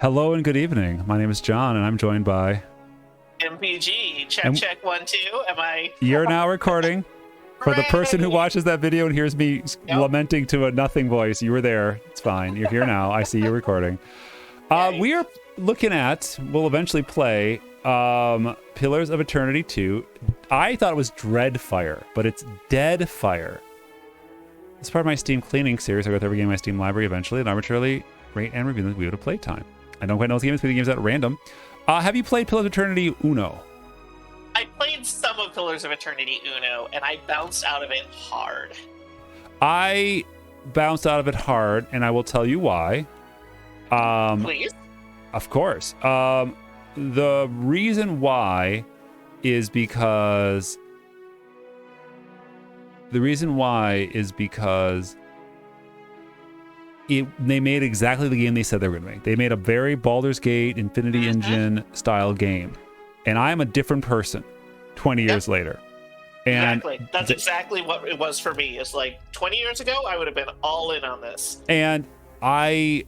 Hello and good evening. My name is John, and I'm joined by... MPG. Check, 1, 2. Am I... You're now recording. For the person who watches that video and hears me lamenting to a nothing voice, you were there. It's fine. You're here now. I see you recording. We are looking at, we'll eventually play, Pillars of Eternity 2. I thought it was Deadfire, but it's Deadfire. It's part of my Steam cleaning series. I go through every game in my Steam library eventually and arbitrarily rate and review them as we would have playtime. I don't quite know what games, but the games at random. Have you played Pillars of Eternity Uno? I played some of Pillars of Eternity Uno, and I bounced out of it hard. I bounced out of it hard, and I will tell you why. Please? Of course. The reason why is because... they made exactly the game they said they were going to make. They made a very Baldur's Gate, Infinity Engine style game. And I'm a different person 20 years later. And exactly. That's exactly what it was for me. It's like 20 years ago, I would have been all in on this. And I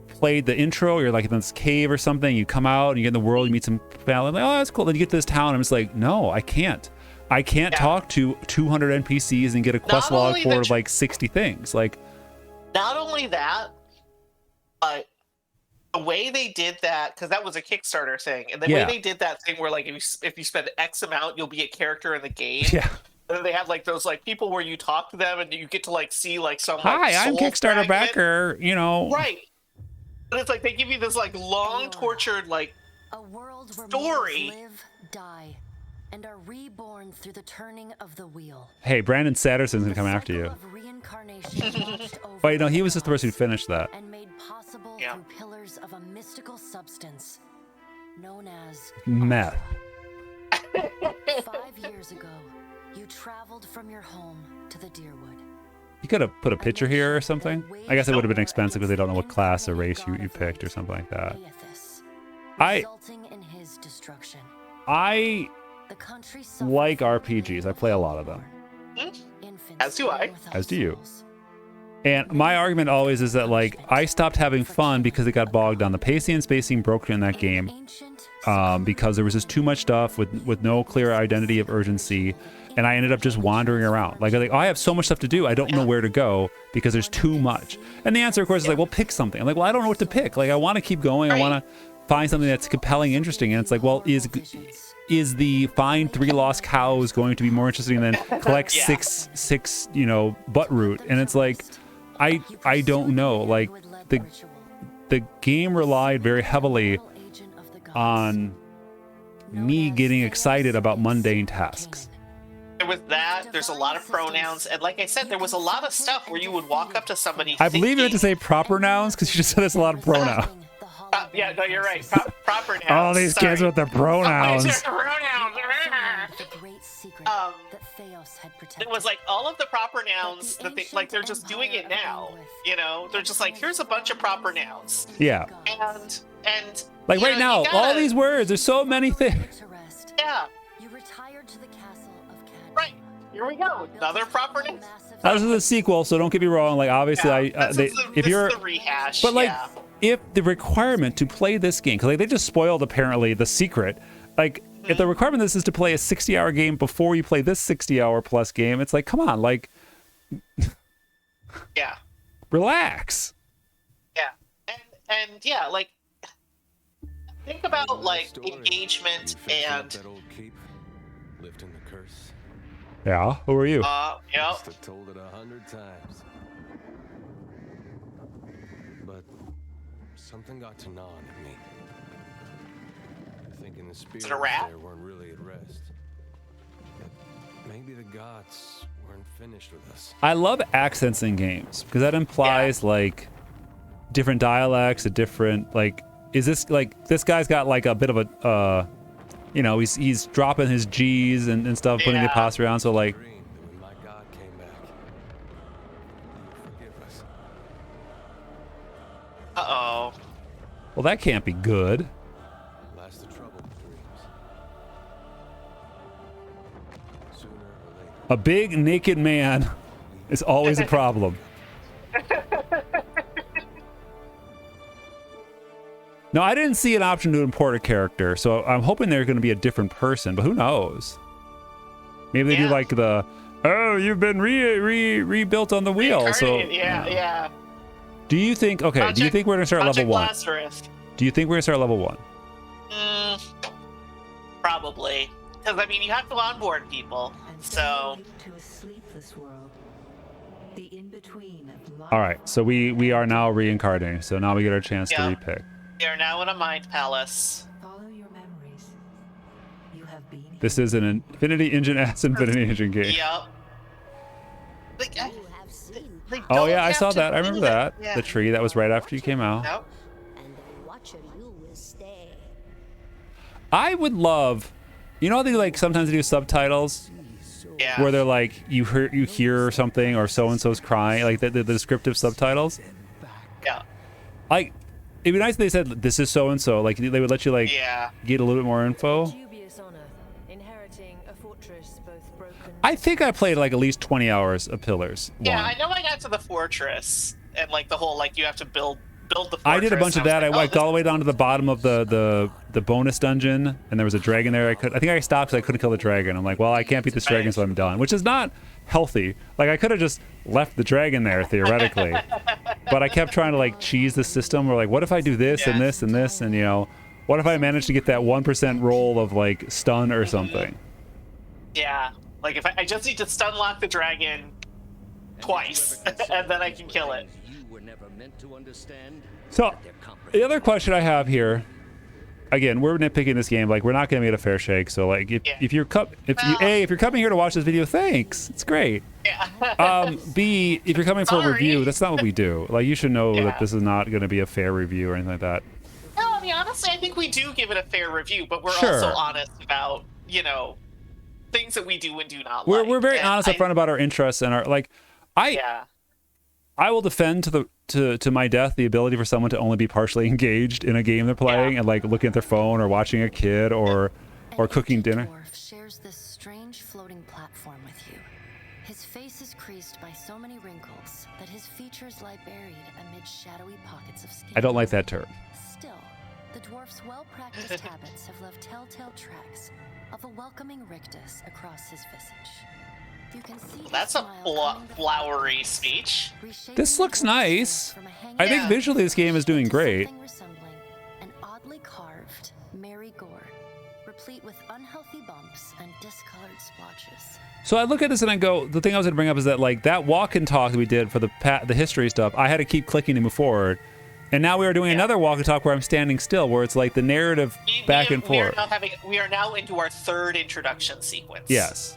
played the intro. You're like in this cave or something. You come out and you get in the world. You meet some family. Like, oh, that's cool. Then you get to this town. And I'm just like, no, I can't. I can't talk to 200 NPCs and get a quest log for like 60 things. Like, not only that, but the way they did that, because that was a Kickstarter thing, and the way they did that thing where like if you spend X amount, you'll be a character in the game. Yeah. And then they had like those like people where you talk to them and you get to like see like some. Hi, I'm Kickstarter backer. You know. Right. But it's like they give you this like long tortured like a world where story. Live, die, and are reborn through the turning of the wheel. Hey, Brandon Sanderson's gonna come after you. Wait, no, he was just the person who finished that. And made possible through pillars of a mystical substance known as meth. 5 years ago, you traveled from your home to the Deerwood. You could have put a picture here or something. I guess it would have been expensive because they don't know what class or race you picked or something like that. I like RPGs. I play a lot of them. As do I. As do you. And my argument always is that, like, I stopped having fun because it got bogged down. The pacing and spacing broke in that game because there was just too much stuff with no clear identity of urgency. And I ended up just wandering around. Like, oh, I have so much stuff to do. I don't know where to go because there's too much. And the answer, of course, is like, well, pick something. I'm like, well, I don't know what to pick. Like, I want to keep going. I want to find something that's compelling, interesting. And it's like, well, is the find 3 lost cows going to be more interesting than collect six butt root? And it's like, I don't know. Like, the game relied very heavily on me getting excited about mundane tasks. There was that. There's a lot of pronouns, and like I said, there was a lot of stuff where you would walk up to somebody. I believe you had to say proper nouns because you just said there's a lot of pronouns. Yeah, no, you're right. Proper nouns. All these kids with their pronouns. It was like all of the proper nouns that they like. They're just doing it now. You know, they're just like, here's a bunch of proper nouns. Yeah. And like right now, all these words. There's so many things. Yeah. You retired to the castle of Cadwell. Right. Here we go. Another proper noun. Now, this is a sequel, so don't get me wrong. Like, obviously, if you're the rehash, but like, if the requirement to play this game, because like they just spoiled apparently the secret, like. If the requirement of this is to play a 60-hour game before you play this 60-hour plus game, it's like, come on, like, relax. Yeah, and yeah, like, think about like engagement and. Lifting the curse. Yeah, who are you? Yeah. Told it 100 times, but something got to gnaw at me. Thinking the spirits there weren't really at rest. That maybe the gods weren't finished with us. I love accents in games because that implies like different dialects, a different like. Is this like this guy's got like a bit of a he's dropping his G's and stuff, putting the apostrophe on. So like. When my God came back, he would forgive us. Uh-oh. Well, that can't be good. A big naked man is always a problem. No, I didn't see an option to import a character, so I'm hoping they're going to be a different person, but who knows? Maybe they do like the, oh, you've been rebuilt on the wheel. So yeah. Do you think? Okay. Do you think we're going to start level 1? Lazarus. Do you think we're going to start level 1? Probably, because I mean you have to onboard people. So. To a sleepless world. The in-between of life. All right. So we are now reincarnating. So now we get our chance to repick. We are now in a mind palace. Follow your memories. You have been. This is an Infinity Engine ass Infinity Engine game. Yep. Oh yeah, I saw that. I remember that. Yeah. The tree that was right after you came out. Yep. I would love, you know how they like sometimes they do subtitles? Yeah. Where they're like you hear something or so and so's crying, like the descriptive subtitles. Yeah. Like it'd be nice if they said this is so and so. Like they would let you like get a little bit more info. I think I played like at least 20 hours of Pillars. Yeah, I know I got to the fortress and like the whole like you have to build the fortress. I did a bunch of that. I went all the way down to the bottom of the bonus dungeon, and there was a dragon there. I think I stopped because I couldn't kill the dragon. I'm like, well, I can't beat this dragon, so I'm done. Which is not healthy. Like I could have just left the dragon there theoretically, but I kept trying to like cheese the system. Where like, what if I do this and this and this, and you know, what if I manage to get that 1% roll of like stun or something? Yeah, like if I just need to stun lock the dragon twice, and then I can kill it. So, the other question I have here, again, we're nitpicking this game. Like, we're not going to get a fair shake. So, like, if you're coming here to watch this video, thanks. It's great. Yeah. B, if you're coming for a review, that's not what we do. Like, you should know that this is not going to be a fair review or anything like that. No, I mean, honestly, I think we do give it a fair review, but we're also honest about, you know, things that we do and do not like. We're very honest up front about our interests and our like. I will defend to my death the ability for someone to only be partially engaged in a game they're playing and like looking at their phone or watching a kid or cooking dinner. Dwarf shares this strange floating platform with you. His face is creased by so many wrinkles that his features lie buried amid shadowy pockets of skin. I don't like that term. Still, the dwarf's well-practiced habits have left telltale tracks of a welcoming rictus across his visage. You can see that's a flowery speech. This looks nice. I think visually this game is doing great. Resembling an oddly carved merry gourd, replete with unhealthy bumps and discolored splotches. So I look at this and I go, the thing I was going to bring up is that like that walk and talk that we did for the history stuff, I had to keep clicking to move forward. And now we are doing another walk and talk where I'm standing still, where it's like the narrative back and forth. We are now into our third introduction sequence. Yes.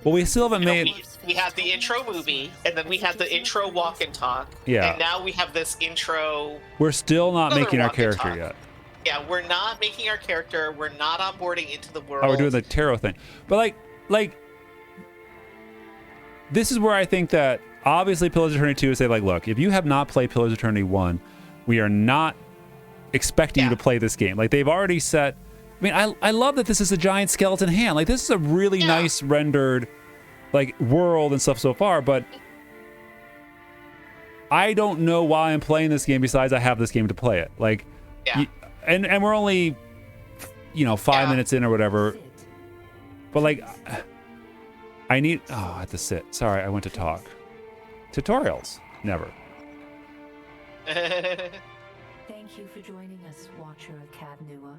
Well, we still haven't made. We had the intro movie, and then we had the intro walk and talk. Yeah. And now we have this intro. We're still not making our character yet. Yeah, we're not making our character. We're not onboarding into the world. Oh, we're doing the tarot thing. But like, this is where I think that obviously Pillars of Eternity 2 is say like, look, if you have not played Pillars of Eternity 1, we are not expecting you to play this game. Like they've already set. I mean, I love that this is a giant skeleton hand. Like this is a really nice rendered, like world and stuff so far. But I don't know why I'm playing this game. Besides, I have this game to play it. Like, and we're only, 5 minutes in or whatever. But like, I need. Oh, I have to sit. Sorry, I went to talk. Tutorials, never. Thank you for joining us, Watcher of Cadnua.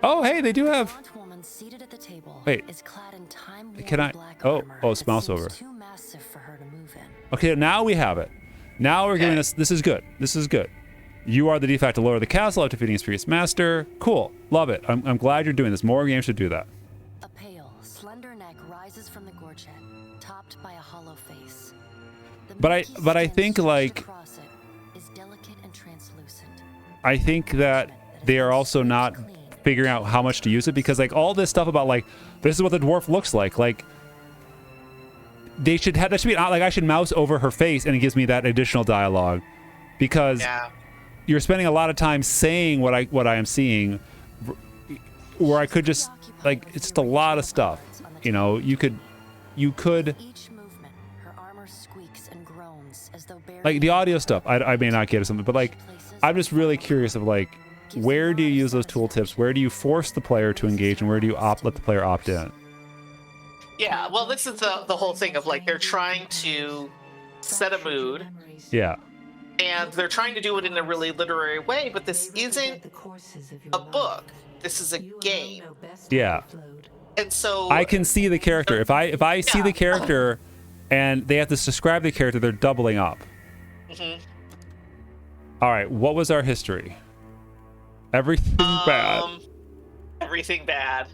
Oh, hey, they do have. Woman seated at the table Wait, is clad in time-worn can I? black Oh, armor it's mouse that over. seems too massive for her to move in. Okay, now we have it. Now we're giving us. This is good. This is good. You are the de facto lord of the castle after defeating its previous master. Cool, love it. I'm glad you're doing this. More games should do that. A pale, slender neck rises from the gorget, topped by a hollow face. But I think like. I think that they are also not figuring out how much to use it because like all this stuff about like this is what the dwarf looks like they should have that should be like I should mouse over her face and it gives me that additional dialogue because you're spending a lot of time saying what I am seeing where I could just like it's just a lot of stuff you could each movement her armor squeaks and groans as though like the audio stuff I may not get or something but like I'm just really curious of like where do you use those tooltips? Where do you force the player to engage, and where do you let the player opt in? Yeah, well, this is the whole thing of like they're trying to set a mood. Yeah. And they're trying to do it in a really literary way, but this isn't a book. This is a game. Yeah. And so I can see the character. If I see the character and they have to describe the character, they're doubling up. Mm-hmm. All right, what was our history? Everything bad. Everything bad.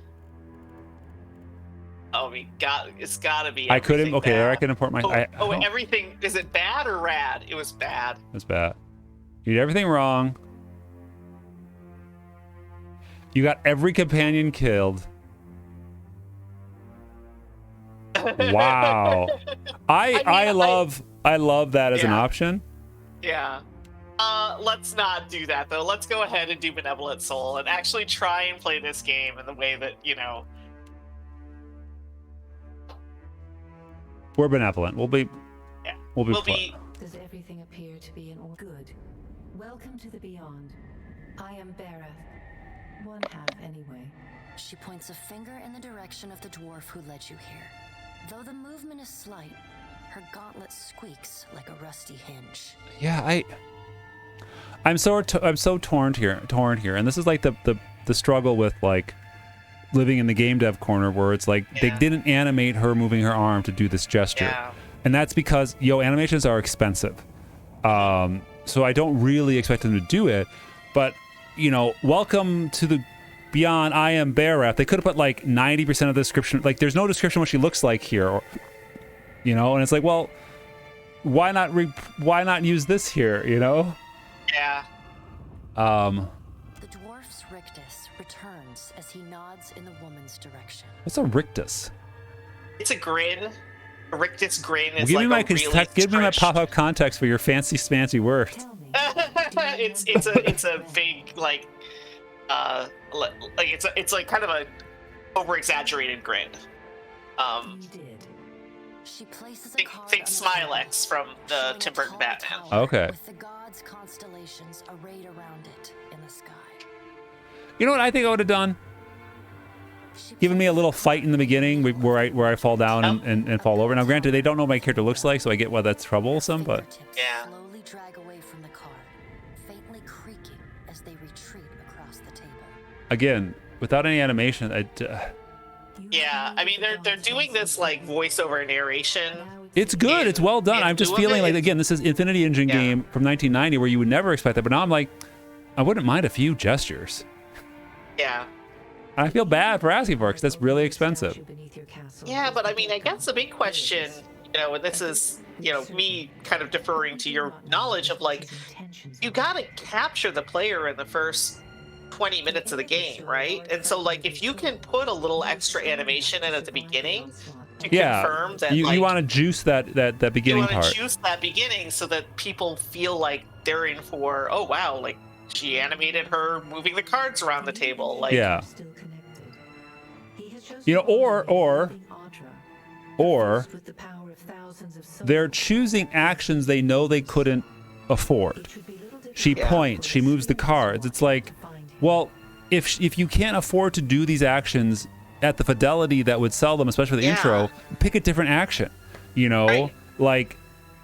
Oh, it's gotta be. I couldn't. Okay, bad. I can import my. Everything. Is it bad or rad? It was bad. It's bad. You did everything wrong. You got every companion killed. Wow. I love that as an option. Yeah. Let's not do that though. Let's go ahead and do Benevolent Soul and actually try and play this game in the way that, We're benevolent. We'll be Does everything appear to be in all good? Welcome to the beyond. I am Bereth. One half anyway. She points a finger in the direction of the dwarf who led you here. Though the movement is slight, her gauntlet squeaks like a rusty hinge. Yeah, I'm so torn here, and this is like the struggle with like living in the game dev corner where it's like they didn't animate her moving her arm to do this gesture, and that's because animations are expensive, so I don't really expect them to do it. But welcome to the beyond. I am Bereth. They could have put like 90% of the description. Like there's no description what she looks like here, or, and it's like, well, why not use this here? Yeah. The dwarf's rictus returns as he nods in the woman's direction. What's a rictus? It's a grin. A rictus grin is give like give me my pop-up context for your fancy words. it's a vague it's like kind of a over-exaggerated grin. She places a card think Smilex from the Tim Burton Batman. Okay. With the gods' constellations arrayed around it in the sky. You know what I think I would have done? Given me a little fight in the beginning where I fall down and fall over. Now, granted, they don't know what my character looks like, so I get why that's troublesome, but... Yeah. Slowly drag away from the card, faintly creaking as they retreat across the table. Again, without any animation, Yeah, I mean they're doing this like voiceover narration. It's good. It's well done. I'm just feeling like, again, this is Infinity Engine game from 1990 where you would never expect that, but now I'm like, I wouldn't mind a few gestures. Yeah. I feel bad for asking for it because that's really expensive. Yeah, but I mean, I guess the big question, and this is, me kind of deferring to your knowledge of like, you gotta capture the player in the first 20 minutes of the game, right? And so like if you can put a little extra animation in at the beginning to confirm that you want to juice that beginning part. You want to juice that beginning so that people feel like they're in for, oh wow, like she animated her moving the cards around the table, like or they're choosing actions they know they couldn't afford. She points, she moves the cards. It's like, well, if you can't afford to do these actions at the fidelity that would sell them, especially the intro, pick a different action. Right. Like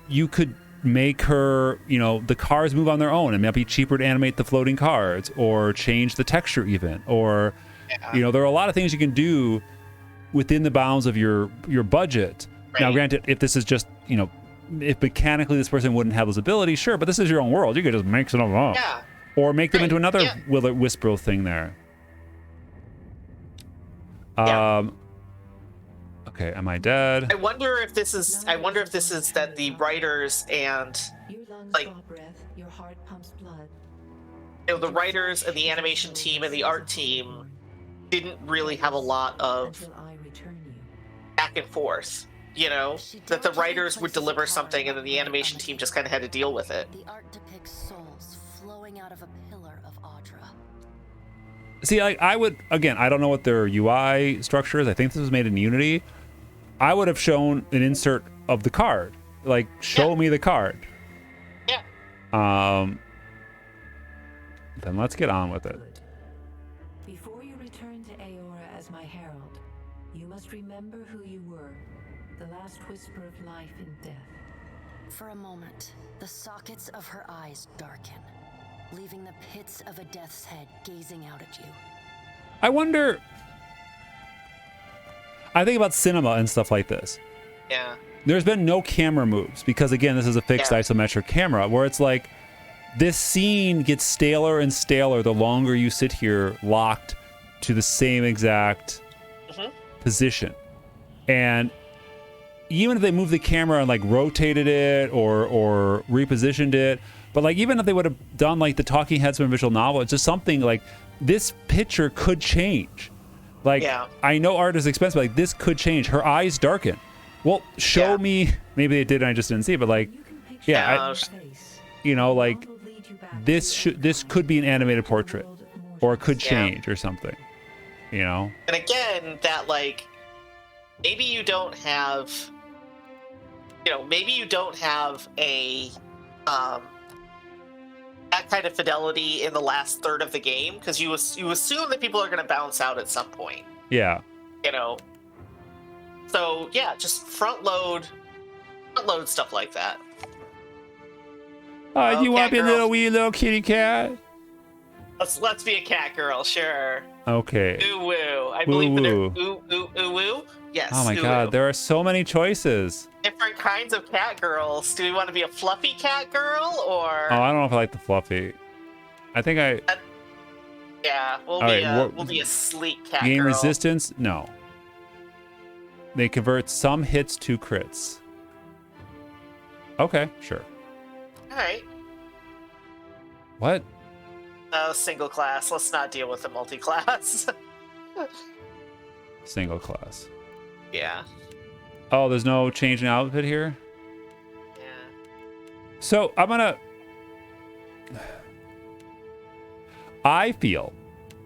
you could make her, the cards move on their own. It might be cheaper to animate the floating cards or change the texture even. Or, there are a lot of things you can do within the bounds of your budget. Right. Now, granted, if this is just, if mechanically this person wouldn't have those abilities, sure, but this is your own world. You could just make some up. Yeah. Or make them into another Whisperl thing there. Okay, am I dead? I wonder if this is that the writers and like the writers and the animation team and the art team didn't really have a lot of back and forth. That the writers would deliver something and then the animation team just kind of had to deal with it. The art depicts souls flowing out of a pillar of Audra. See, I would, again, I don't know what their UI structure is. I think this was made in Unity. I would have shown an insert of the card. Like, show me the card. Yeah. Then let's get on with it. Good. Before you return to Aora as my herald, you must remember who you were, the last whisper of life and death. For a moment, the sockets of her eyes darken, leaving the pits of a death's head gazing out at you. I wonder... I think about cinema and stuff like this. Yeah. There's been no camera moves because, again, this is a fixed isometric camera where it's like this scene gets staler and staler the longer you sit here locked to the same exact position. And even if they moved the camera and like rotated it or repositioned it, but like even if they would have done like the talking heads from a visual novel, it's just something like this picture could change. Like, I know art is expensive, but like this could change. Her eyes darken. Well, show me. Maybe they did and I just didn't see it, but like, you know, like this could be an animated portrait or it could change or something, you know? And again, that like, maybe you don't have, maybe you don't have a, that kind of fidelity in the last third of the game because you assume that people are going to bounce out at some point. Yeah. So yeah, just front load stuff like that. You want to be a little kitty cat? Let's be a cat girl, sure. Okay. Ooh woo. I believe that ooh woo. Yes. Oh my god, there are so many choices. Different kinds of cat girls. Do we want to be a fluffy cat girl or? Oh, I don't know if I like the fluffy. I think we'll be a sleek cat girl. Gain resistance? No. They convert some hits to crits. Okay, sure. All right. What? Single class. Let's not deal with the multi-class. Single class. Yeah. Oh, there's no change in outfit here? Yeah. So I feel,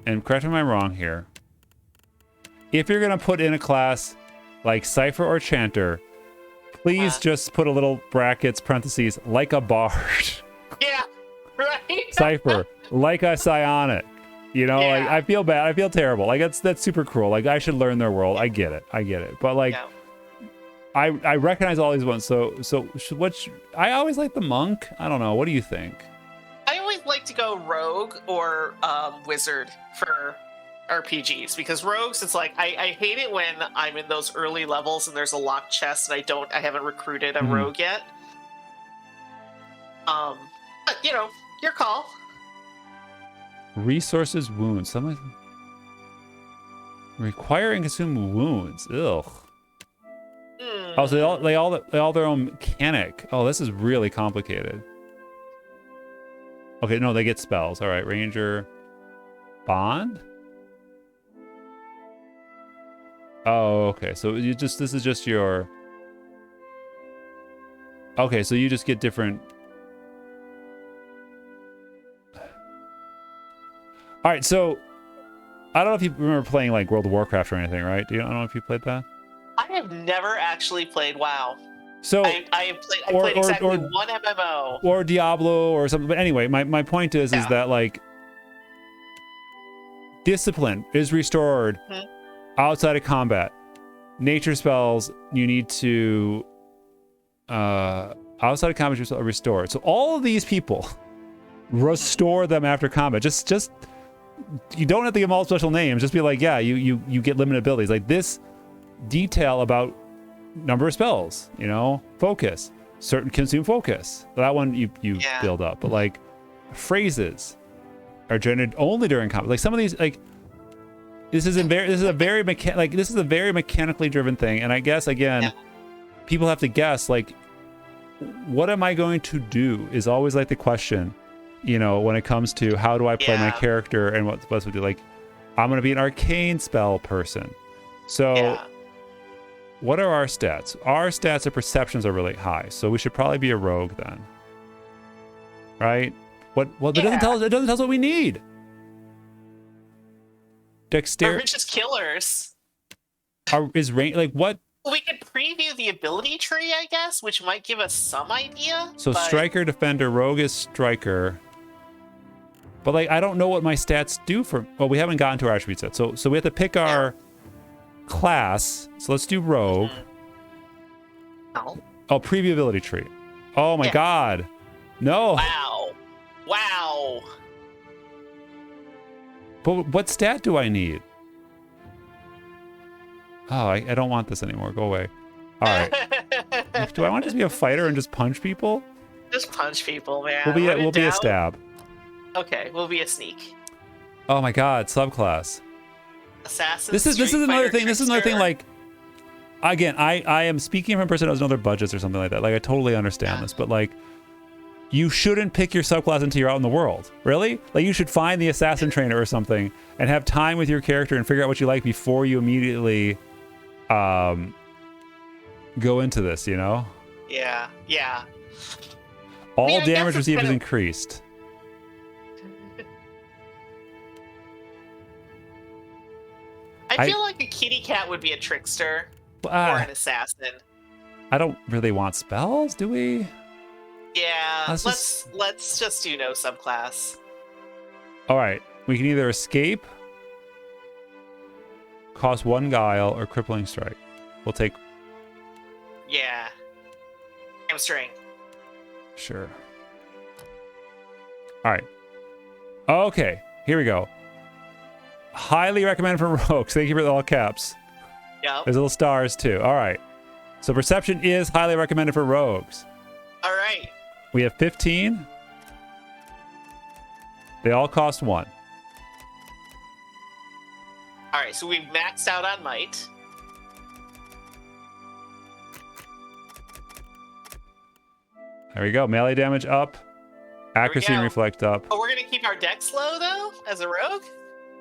and correct me if I'm wrong here, if you're going to put in a class like Cypher or Chanter, please just put a little brackets, parentheses, like a bard. Yeah, right? Cypher, like a psionic. You know, like I feel bad. I feel terrible. Like that's super cruel. Like I should learn their world. I get it. But like, I recognize all these ones. So I always like the monk. I don't know. What do you think? I always like to go rogue or wizard for RPGs because rogues, it's like I hate it when I'm in those early levels and there's a locked chest and I haven't recruited a rogue yet. But your call. Resources, wounds. Some require and consume wounds. Ugh. Oh, so they all their own mechanic. Oh, this is really complicated. Okay, no, they get spells. All right, Ranger, Bond. Oh, okay. So this is just your. Okay, so you just get different. All right, so I don't know if you remember playing like World of Warcraft or anything, right? I don't know if you played that. I have never actually played WoW. So I played exactly one MMO or Diablo or something. But anyway, my point is that like discipline is restored outside of combat. Nature spells you need to outside of combat are restored. So all of these people restore them after combat. Just you don't have to give them all special names. Just be like, yeah, you get limited abilities. Like this detail about number of spells, focus, certain consume focus. That one you build up, but like phrases are generated only during combat. Like some of these, like this is a very mechanically driven thing. And I guess again, people have to guess like, what am I going to do? Is always like the question. When it comes to how do I play my character and what's supposed to do, like, I'm going to be an arcane spell person. So what are our stats? Our stats of perceptions are really high. So we should probably be a rogue then. Right? Well, it doesn't tell us what we need. Dexterity. We're just killers. Is range, like what? We could preview the ability tree, I guess, which might give us some idea. So striker, defender, rogue is striker. But like, I don't know what my stats do for. Well, we haven't gotten to our attribute set, so we have to pick our class. So let's do rogue. Oh. Oh, preview ability tree. Oh my god. No. Wow. Wow. But what stat do I need? Oh, I don't want this anymore. Go away. All right. Do I want to just be a fighter and just punch people? Just punch people, man. We'll be a stab. Okay, we'll be a sneak. Oh my god, subclass. Assassin. This is another thing. This is another thing. Like, again, I am speaking from a person who has other budgets or something like that. Like, I totally understand this, but like, you shouldn't pick your subclass until you're out in the world. Really? Like, you should find the assassin trainer or something and have time with your character and figure out what you like before you immediately go into this, you know? Yeah, yeah. All I damage guess received is increased. I feel like a kitty cat would be a trickster or an assassin. I don't really want spells, do we? Yeah, let's just do no subclass. All right, we can either escape, cost 1 guile, or crippling strike. We'll take. Yeah. Hamstring. Sure. All right. Okay, here we go. Highly recommend for rogues. Thank you for the all caps. Yep. There's little stars too. All right. So perception is highly recommended for rogues. All right. We have 15. They all cost 1. All right, so we've maxed out on might. There we go. Melee damage up. Accuracy and reflect up. Oh, we're gonna keep our dex low though, as a rogue.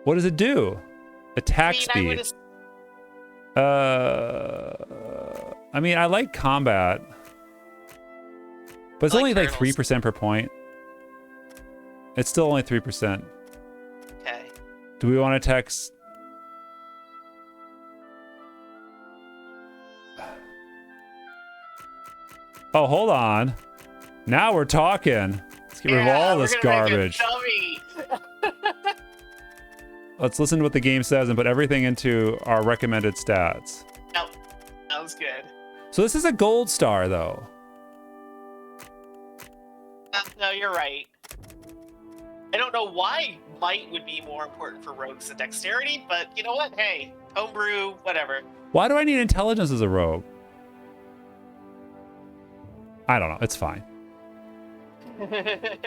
What does it do? Attack speed. I mean, I like combat, but it's only like 3% per point. It's still only 3%. Okay. Do we want to text? Oh, hold on. Now we're talking. Let's get rid of all this garbage. Let's listen to what the game says and put everything into our recommended stats. Yep. That was good. So this is a gold star, though. No, you're right. I don't know why might would be more important for rogues than dexterity, but you know what? Hey, homebrew, whatever. Why do I need intelligence as a rogue? I don't know. It's fine.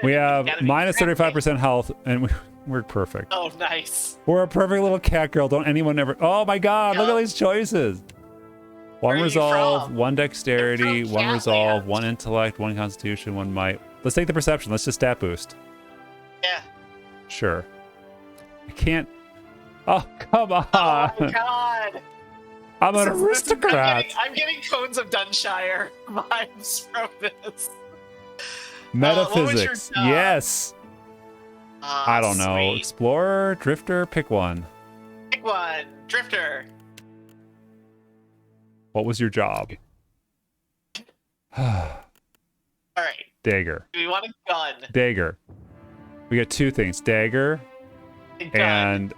We have minus 35% health, and we're perfect. Oh, nice. We're a perfect little cat girl. Don't anyone ever... Oh my god, look at these choices. 1 resolve, 1 dexterity, 1 resolve, 1 intellect, 1 constitution, 1 might. Let's take the perception. Let's just stat boost. Yeah. Sure. I can't... Oh, come on. Oh my god. I'm an aristocrat. I'm getting Cones of Dunshire vibes from this. Metaphysics. Yes. I don't know. Sweet. Explorer, drifter, pick one. Pick one. Drifter. What was your job? All right. Dagger. Do we want a gun? Dagger. We got 2 things. Dagger and...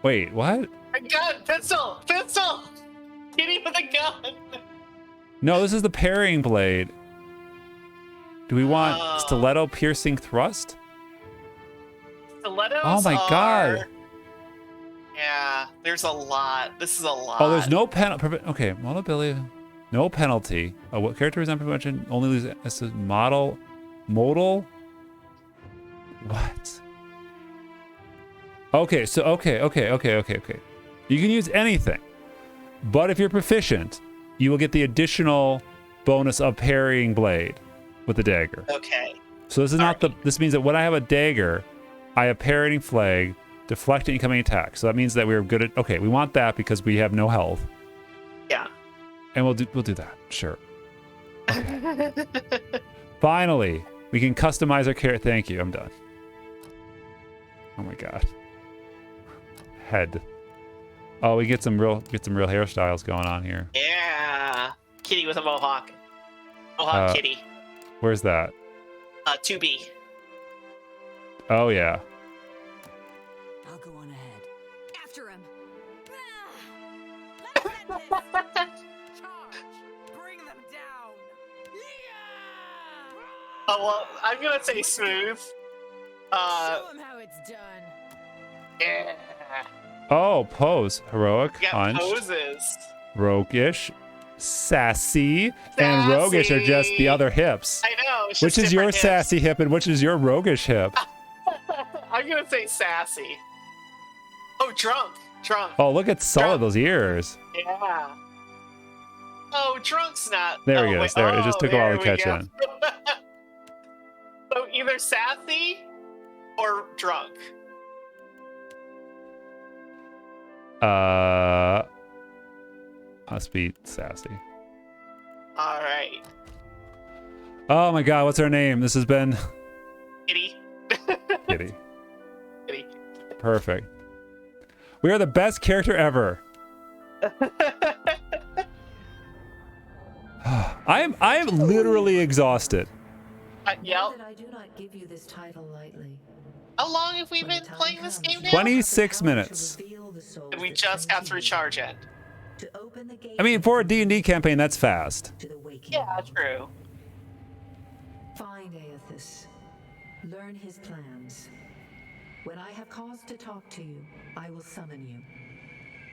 Wait, what? A gun! Pistol! Pistol! Kitty with a gun! No, this is the parrying blade. Do we want stiletto piercing thrust? Stilettos Oh my god. Yeah, there's a lot. This is a lot. Oh, there's no penalty. Okay, modality. No penalty. Oh, what character is not prevention? Only lose as a model. Modal? What? Okay, so okay. You can use anything. But if you're proficient, you will get the additional bonus of parrying blade with the dagger. Okay. So this is not the... This means that when I have a dagger, I have parrying flag, deflecting incoming attack. So that means that we're good at... Okay, we want that because we have no health. Yeah. And we'll do that. Sure. Okay. Finally, we can customize our character. Thank you. I'm done. Oh my god. Head. Oh, we get some real hairstyles going on here. Yeah. Kitty with a mohawk. Mohawk kitty. Where's that? 2B. Oh yeah. I'll go on ahead. After him. Let's end this. Charge. Bring them down. Yeah! Oh well, I'm gonna say smooth. Show him how it's done. Yeah. Oh, pose. Heroic, We got punch, poses. roguish, sassy, and roguish are just the other hips. I know. it's Which just is your different hips. sassy hip and which is your roguish hip? I'm gonna say sassy. Oh, drunk. Drunk. Oh, look at solid those ears. Yeah. Oh, drunk's not. There oh, he wait. is. There, it just took a while to there we catch go. in. So either sassy or drunk. Must be sassy. All right. Oh my god, what's her name? This has been Kitty. Kitty. Kitty. Perfect. We are the best character ever. I am literally exhausted. Yep. That I do not give you this title lightly. How long have we When the been time playing this comes, game you now? 26 have the power to minutes. reveal the souls And we that just cling got to through you. Charge End. To open the gate I mean, for a D&D campaign, that's fast. to the waking Yeah, world. true. Find Aethys. Learn his plans. When I have cause to talk to you, I will summon you.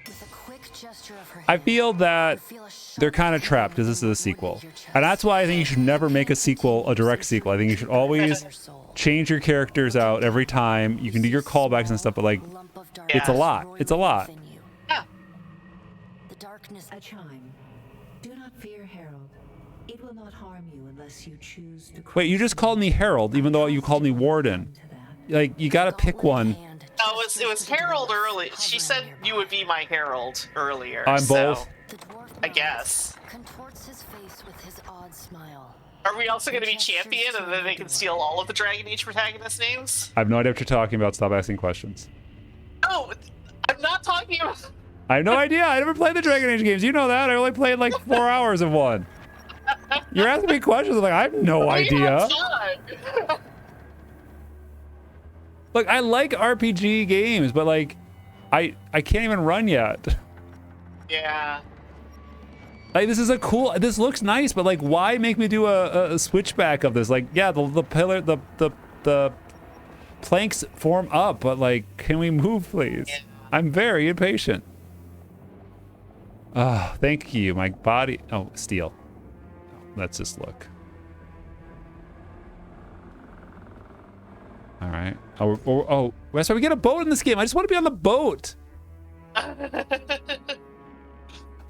With a quick gesture of her I hand, feel that you feel a they're sharp kind of trapped because this is a wound sequel. in your chest. And that's why I think you should never make a sequel a direct sequel. I think you should always Your soul. change your characters out every time. You can do your callbacks and stuff, but like, Lump of it's a darkness lot. roiling It's a lot. within you. Yeah. The darkness A chime. Do not fear Herald. It will not harm you unless you choose to. Wait, you just called me Harold, even though you called me Warden. Like, you gotta pick one. No, it was Harold early. She said you would be my Herald earlier. I'm so both. I guess. Contorts his face with his odd smile. Are we also going to be champion and then they can steal all of the Dragon Age protagonist names? I have no idea what you're talking about. Stop asking questions. No, I'm not talking about. I have no idea. I never played the Dragon Age games. You know that. I only played like 4 hours of one. You're asking me questions. I'm like, I have no idea. Look, I like RPG games, but like, I can't even run yet. Yeah. Like, this is a cool. This looks nice, but like, why make me do a switchback of this? Like, yeah, the pillar, the planks form up, but like, can we move, please? Yeah. I'm very impatient. Ah, thank you. My body. Oh, steel. Let's just look. All right. Oh, that's why we get a boat in this game. I just want to be on the boat.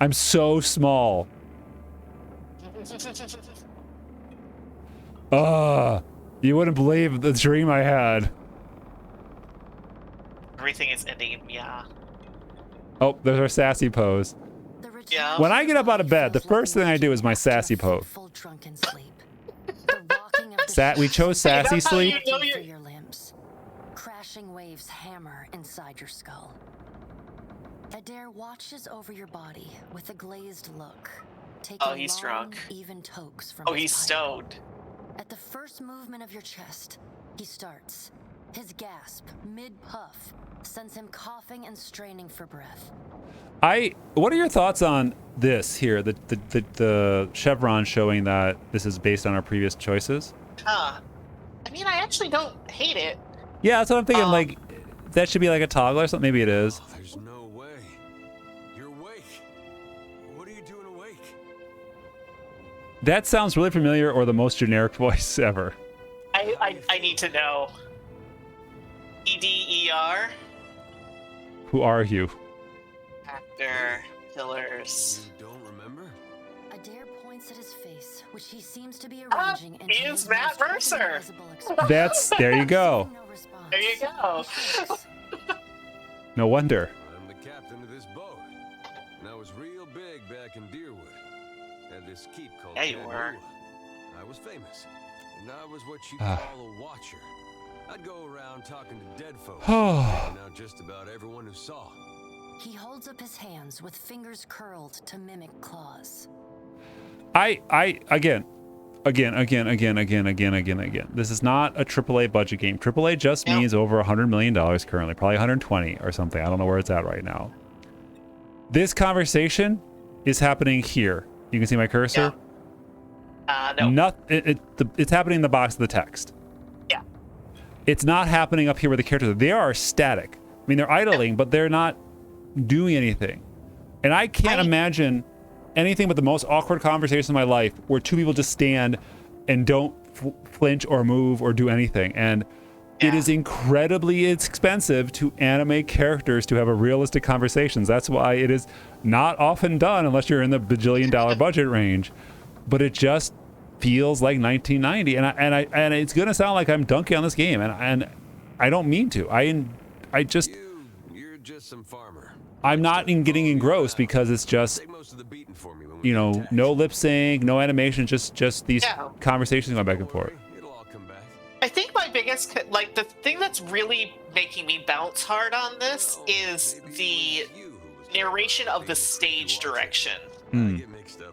I'm so small. You wouldn't believe the dream I had. Everything is ending in yeah. Oh, there's our sassy pose. Yeah. When I get up out of bed, the first thing I do is my sassy pose. Full drunken sleep. The rocking of the We chose Hey, sassy that's how sleep. you know through you're- your limbs. Crashing waves hammer inside your skull. Adair watches over your body with a glazed look. Taking Oh, he's long, drunk. even tokes from Oh, his he's pipe. stoned. At the first movement of your chest, he starts. His gasp, mid-puff, sends him coughing and straining for breath. What are your thoughts on this here? The chevron showing that this is based on our previous choices. Huh. I mean, I actually don't hate it. Yeah, that's what I'm thinking. Like, that should be like a toggle or something. Maybe it is. There's no way. You're awake. What are you doing awake? That sounds really familiar, or the most generic voice ever. I need to know. EDER? Who are you? Actor, pillars. You don't remember? Adair points at his face, which he seems to be Ah, arranging into he his is Matt most Mercer. recognizable expression. There you go. No response. There you go. He shakes. No wonder. I'm the captain of this boat. And I was real big back in Deerwood. Had this keep called Yeah, you Ted were. Nula. I was famous. And I was what you'd Ah. call a watcher. I'd go around talking to dead folks. Oh. taking out just about everyone who saw. He holds up his hands with fingers curled to mimic claws. Again, Again. This is not a AAA budget game. AAA just means over $100 million currently, probably 120 or something. I don't know where it's at right now. This conversation is happening here. You can see my cursor. No. It's happening in the box of the text. Yeah. It's not happening up here where the characters are. They are static. I mean, they're idling, but they're not doing anything. And I can't imagine anything but the most awkward conversation in my life where two people just stand and don't flinch or move or do anything. And it is incredibly expensive to animate characters to have a realistic conversations. That's why it is not often done unless you're in the bajillion-dollar budget range. But it just feels like 1990, and it's gonna sound like I'm dunking on this game, and I don't mean to. I just You're just some farmer. I'm not getting engrossed because it's just, you know, no lip sync, no animation, just these conversations going back and forth. I think my biggest, like, the thing that's really making me bounce hard on this is the narration of the stage direction.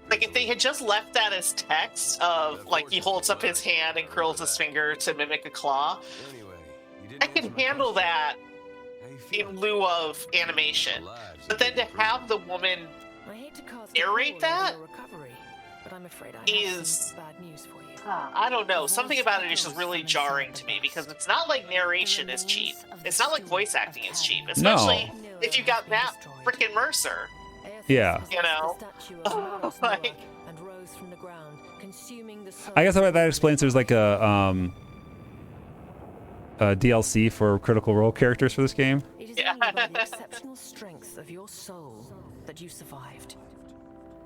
Like, if they had just left that as text of, like, he holds up his hand and curls his finger to mimic a claw, I could handle that in lieu of animation. But then to have the woman narrate that is, I don't know, something about it is just really jarring to me, because it's not like narration is cheap. It's not like voice acting is cheap, especially if you got Matt frickin' Mercer. Yeah. You know? Like, I guess that explains there's like a DLC for Critical Role characters for this game. It is only by the exceptional strength of your soul that you survived.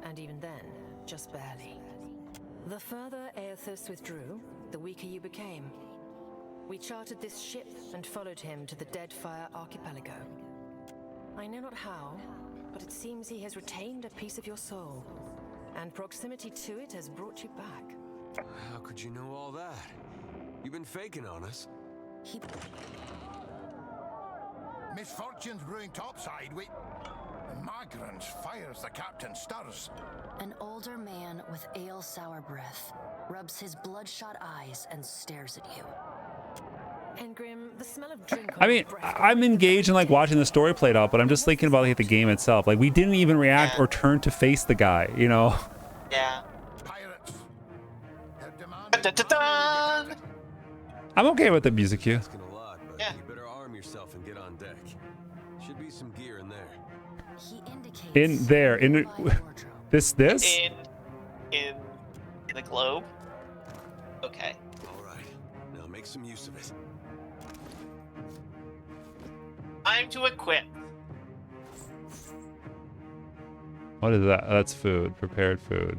And even then, just barely. The further Aethus withdrew, the weaker you became. We chartered this ship and followed him to the Deadfire archipelago. I know not how, but it seems he has retained a piece of your soul, and proximity to it has brought you back. How could you know all that? You've been faking on us. Misfortunes brewing topside. Wait. Migrants fires the captain stirs. An older man with ale sour breath rubs his bloodshot eyes and stares at you. And Grim, the smell of drink. I mean, I'm engaged in like watching the story played out, but I'm just thinking about like the game itself. Like, we didn't even react or turn to face the guy, you know? yeah. Pirates. Dun-dun-dun-dun! I'm okay with the music cue. Asking a lot, but you better arm yourself and get on deck. Should be some gear in there. He indicates In there, in this. In the globe. Okay. All right, now make some use of it. Time to equip. What is that? That's food, prepared food.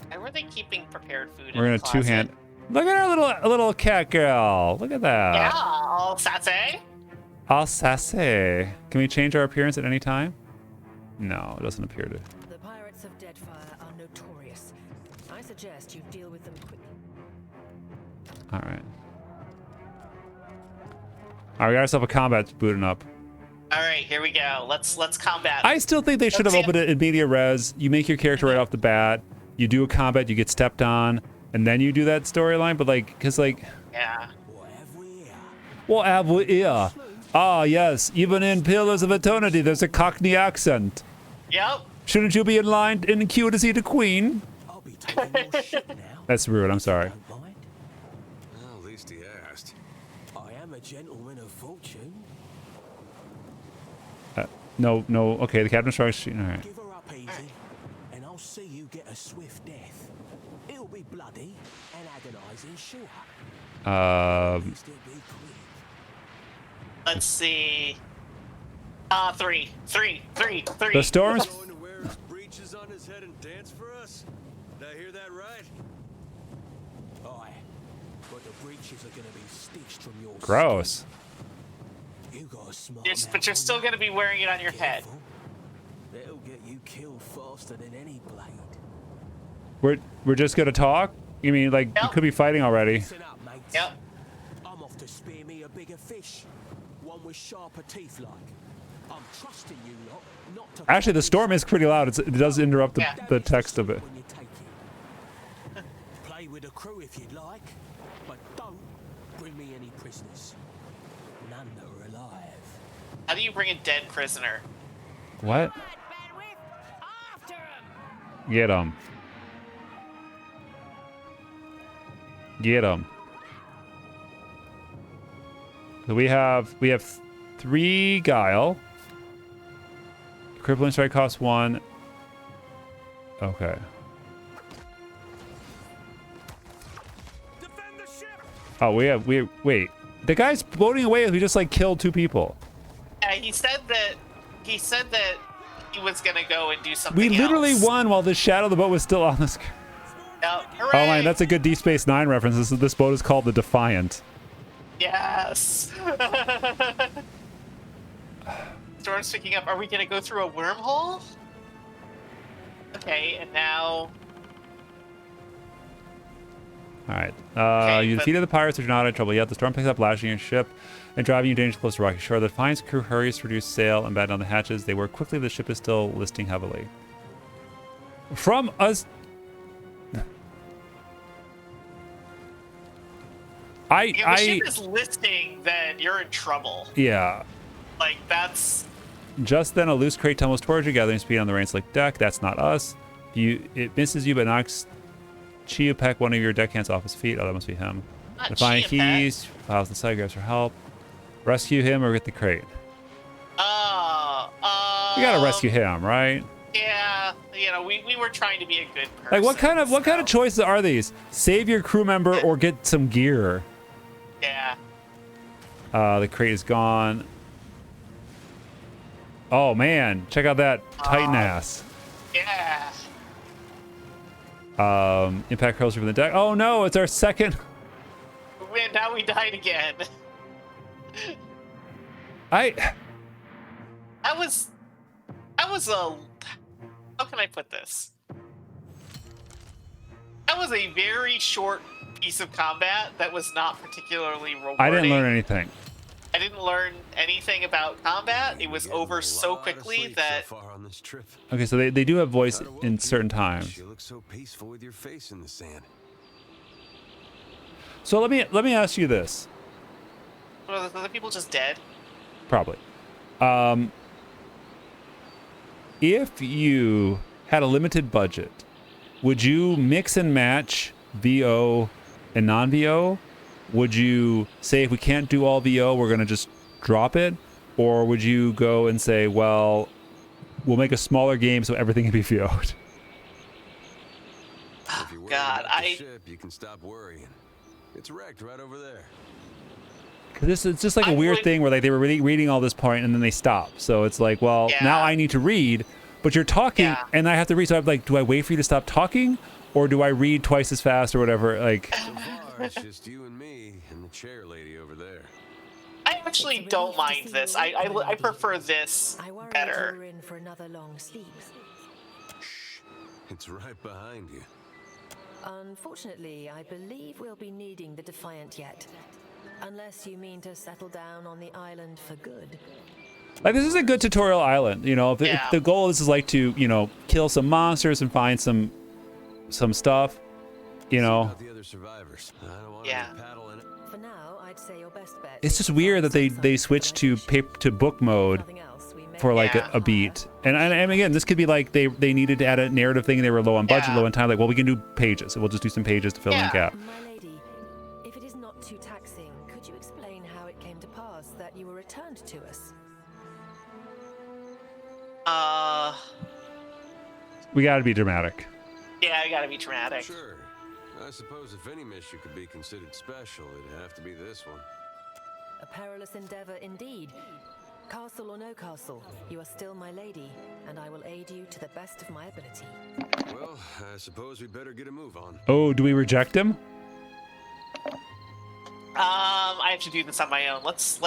Why were they keeping prepared food We're in gonna the closet? two-hand. Look at our little cat girl. Look at that. Yeah, all sassy. All sassy. Can we change our appearance at any time? No, it doesn't appear to. The pirates of Deadfire are notorious. I suggest you deal with them quickly. All right. All right, we got ourselves a combat booting up. All right, here we go. Let's combat. I still think they should have opened it in media res. You make your character right off the bat. You do a combat, you get stepped on, and then you do that storyline. But like, cause like, yeah. what have we here? Ah, yes. Even in Pillars of Eternity, there's a Cockney accent. Yep. Shouldn't you be in line in queue to see the Queen? I'll be taking your ship now. That's rude. I'm sorry. Don't mind. Well, at least he asked. I am a gentleman of fortune. No. Okay, the captain strikes. All right. Give her up easy, and I'll see you get a swift death. It'll be bloody and agonizing, sure. At least it'll be quick. Let's see. 3. The storm's. Going to wear his breeches on his head and dance for us? Did I hear that right? Aye, but the breeches are gonna be stitched from your Gross. skin. You got a smart But mouth you're on still you. gonna be wearing it on your head. Careful. That'll get you killed faster than any blade. We're just gonna talk. You mean like you could be fighting already? Listen up, mates. Yep. I'm off to spear me a bigger fish, one with sharper teeth like. I'm trusting you lot not to. Actually, the storm is pretty loud. It does interrupt the text of it. When you take it. with the crew if you'd like, but don't bring me any prisoners. None that are alive. How do you bring a dead prisoner? What? Get him. Get him. So we have 3 guile. Crippling strike costs 1. Okay. Defend the ship. Oh, wait. The guy's floating away as we just like killed 2 people. Yeah, he said that he was gonna go and do something. We literally else. won while the shadow of the boat was still on the screen. Yep. Oh Hooray! man, that's a good Deep Space Nine reference. This boat is called the Defiant. Yes. Storm's picking up. Are we gonna go through a wormhole? Okay, and now. All right. Okay, You but- defeated the pirates, which are not in trouble yet. The storm picks up, lashing your ship and driving you dangerously close to rocky shore. The Defiant's crew hurries to reduce sail and batten down the hatches. They work quickly. The ship is still listing heavily. From us. If the ship is listing, then you're in trouble. Yeah. Like, that's. Just then, a loose crate tumbles towards you, gathering speed on the rain-slicked deck. That's not us. It misses you, but knocks Chiapek, one of your deckhands, off his feet. Oh, that must be him. Not Defiant Chiapek. keys, files the side, grabs for help. Rescue him or get the crate. We gotta rescue him, right? Yeah, you know, we were trying to be a good person. Like, what kind of choices are these? Save your crew member or get some gear. Yeah. The crate is gone. Oh man, check out that Titan ass. Yeah. Impact hurls you from the deck. Oh no, it's our second. Man, now we died again. I That was a. How can I put this? That was a very short piece of combat that was not particularly rewarding. I didn't learn anything. I didn't learn anything about combat. It was over so quickly that. So far on this trip. Okay, so they do have voice in certain times. You look so peaceful with your face in the sand. So let me ask you this. Are the people just dead? Probably. If you had a limited budget, would you mix and match VO and non-VO? Would you say if we can't do all VO, we're going to just drop it? Or would you go and say, well, we'll make a smaller game so everything can be VO'd? If you're worried God, about the ship, you can stop worrying. It's wrecked right over there. Cause it's just like a weird thing where like they were really reading all this point and then they stop. So it's like, well, now I need to read, but you're talking and I have to read. So I'm like, do I wait for you to stop talking or do I read twice as fast or whatever? Like, So far, it's just you and me and the chair lady over there. I actually don't mind this. I prefer this I worried better. you were in for another long sleep. Shh. It's right behind you. Unfortunately, I believe we'll be needing the Defiant yet. Unless you mean to settle down on the island for good. like this is a good tutorial island. You know, if the goal is like to, you know, kill some monsters and find some stuff, you know. About the other survivors. I don't want to paddle in it. For now, I'd say your best bet. It's just weird that they switched to book mode for like a beat. And again, this could be like they needed to add a narrative thing and they were low on budget, low on time. Like, well, we can do pages. So we'll just do some pages to fill in the gap. My lady, if it is not too taxing, could you explain how it came to pass that you were returned to us? We got to be dramatic. Yeah, I gotta be dramatic. Sure. I suppose if any mission could be considered special, it'd have to be this one. A perilous endeavor indeed. Castle or no castle, you are still my lady, and I will aid you to the best of my ability. Well, I suppose we better get a move on. Oh, do we reject him? I have to do this on my own. Let's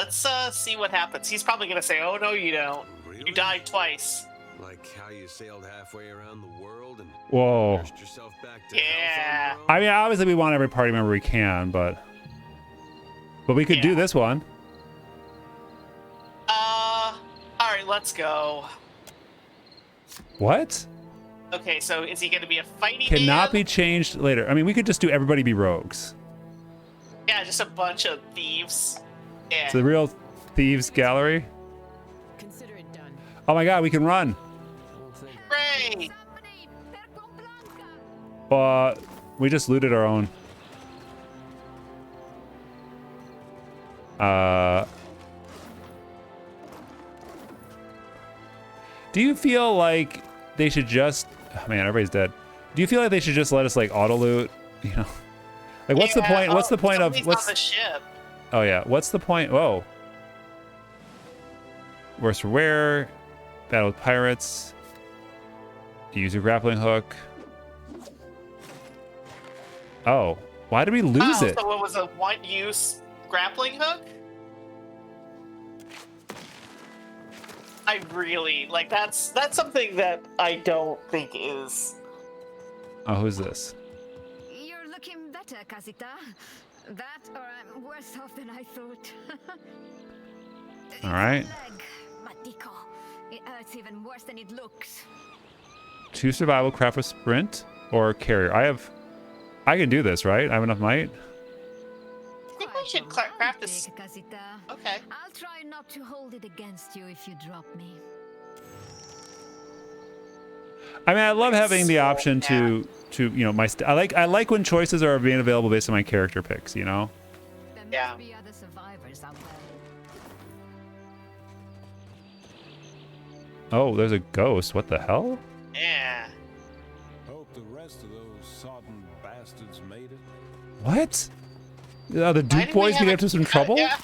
see what happens. He's probably gonna say, "Oh no, you don't. Really? You died twice." Like how you sailed halfway around the world and Whoa. nursed yourself back to Yeah. health on your own? I mean, obviously we want every party member we can, but we could do this one. All right, let's go. What? Okay, so is he going to be a fighting Cannot man? be changed later. I mean, we could just do everybody be rogues. Yeah, just a bunch of thieves. Yeah. It's the real thieves gallery. Consider it done. Oh my god, we can run. Hooray! We just looted our own. Do you feel like they should just... Oh man, everybody's dead. Do you feel like they should just let us like auto loot? You know, like what's the point? What's the point of what's on the ship? Oh yeah, what's the point? Whoa. Worse for wear. Battle with pirates. Use your grappling hook. Oh, why did we lose it? So what was a one-use grappling hook? I really like that's something that I don't think is. Oh, who's this? You're looking better, Casita. That or I'm worse off than I thought. All right. Leg, Matico. It hurts even worse than it looks. 2 survival, craft with sprint or carrier. I can do this, right? I have enough might. I think we should craft this. Casita. Okay. I'll try not to hold it against you if you drop me. I mean, I love having the option to you know, I like when choices are being available based on my character picks, you know? There Yeah. must be other survivors out there. Oh, there's a ghost. What the hell? Yeah. Hope the rest of those sodden bastards made it. What? The Why Duke did we boys have get into some trouble? Yeah.